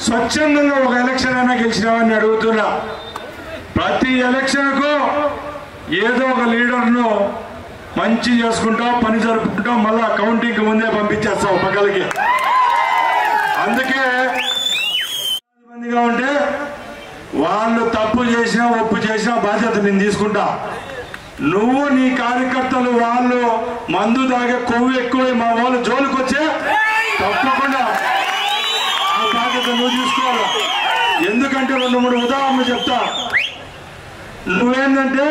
స్వచ్ఛందంగా ఒక ఎలక్షన్ అయినా గెలిచినామని అడుగుతున్నా. ప్రతి ఎలక్షన్కు ఏదో ఒక లీడర్ను మంచి చేసుకుంటాం, పని జరుపుకుంటాం, మళ్ళా కౌంటింగ్ ముందే పంపించేస్తాం పక్కలకి. అందుకే మందిగా ఉంటే వాళ్ళు తప్పు చేసినా ఒప్పు చేసినా బాధ్యత నేను తీసుకుంటా. నువ్వు నీ కార్యకర్తలు వాళ్ళు మందు తాగే కొవ్వు ఎక్కువ మా వాళ్ళు జోలికి వచ్చే తప్పకుండా ఆ బాధ్యత నువ్వు తీసుకోవాలి. ఎందుకంటే 2-3 ఉదాహరణలు చెప్తా. నువ్వేందంటే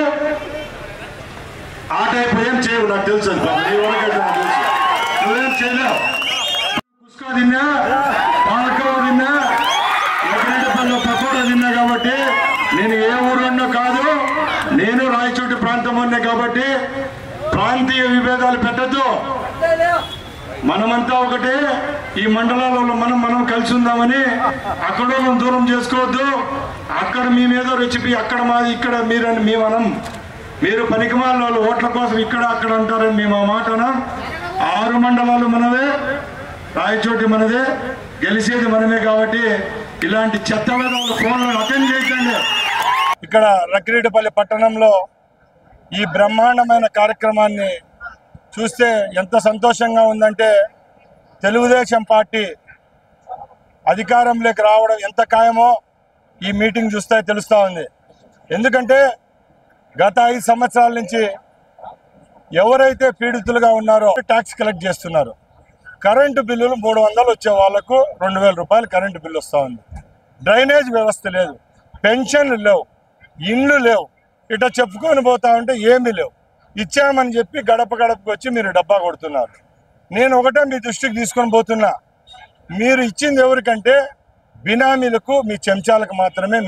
ఆ టైప్ ఏం చేయవు, నాకు తెలుసు. నీ వరకైతే నాకు తెలుసు నువ్వేం చేయలేవు. పుష్కా తిన్నా, పాలకవ తిన్నా, ఎక్కడెంటపల్లి పకోడా తిన్నా. కాబట్టి నేను ఏ ఊరున్నో కాదు, నేను రాయచోటి ప్రాంతం ఉన్నా. కాబట్టి ప్రాంతీయ విభేదాలు పెట్టద్దు. మనమంతా ఒకటే. ఈ మండలాలలో మనం కలిసి ఉందామని అక్కడ దూరం చేసుకోవద్దు. అక్కడ మీ మీద రెచ్చిపి అక్కడ మాది ఇక్కడ మీరని మీరు పనికిమాలిన వాళ్ళు ఓట్ల కోసం ఇక్కడ అక్కడ అంటారని మేము ఆ మాటన. 6 మండలాలు మనదే, రాయచోటి మనదే, గెలిచేది మనమే. కాబట్టి ఇలాంటి చెత్త ఫోన్లను అటెండ్ చేయకండి. ఇక్కడ రక్కిరెడ్డిపల్లి పట్టణంలో ఈ బ్రహ్మాండమైన కార్యక్రమాన్ని చూస్తే ఎంత సంతోషంగా ఉందంటే, తెలుగుదేశం పార్టీ అధికారంలోకి రావడం ఎంత ఖాయమో ఈ మీటింగ్ చూస్తే తెలుస్తూ ఉంది. ఎందుకంటే గత 5 సంవత్సరాల నుంచి ఎవరైతే పీడితులుగా ఉన్నారో ట్యాక్స్ కలెక్ట్ చేస్తున్నారు. కరెంటు బిల్లులు 300 వచ్చే వాళ్లకు 2000 రూపాయలు కరెంటు బిల్లు వస్తూ ఉంది. డ్రైనేజ్ వ్యవస్థ లేదు, పెన్షన్లు లేవు, ఇండ్లు లేవు. ఇట్లా చెప్పుకొని పోతా ఉంటే ఏమీ లేవు. ఇచ్చామని చెప్పి గడప గడపకు వచ్చి మీరు డబ్బా కొడుతున్నారు. నేను ఒకటే మీ దృష్టికి తీసుకొని పోతున్నా, మీరు ఇచ్చింది ఎవరికంటే బినామీలకు, మీ చెంచాలకు మాత్రమే.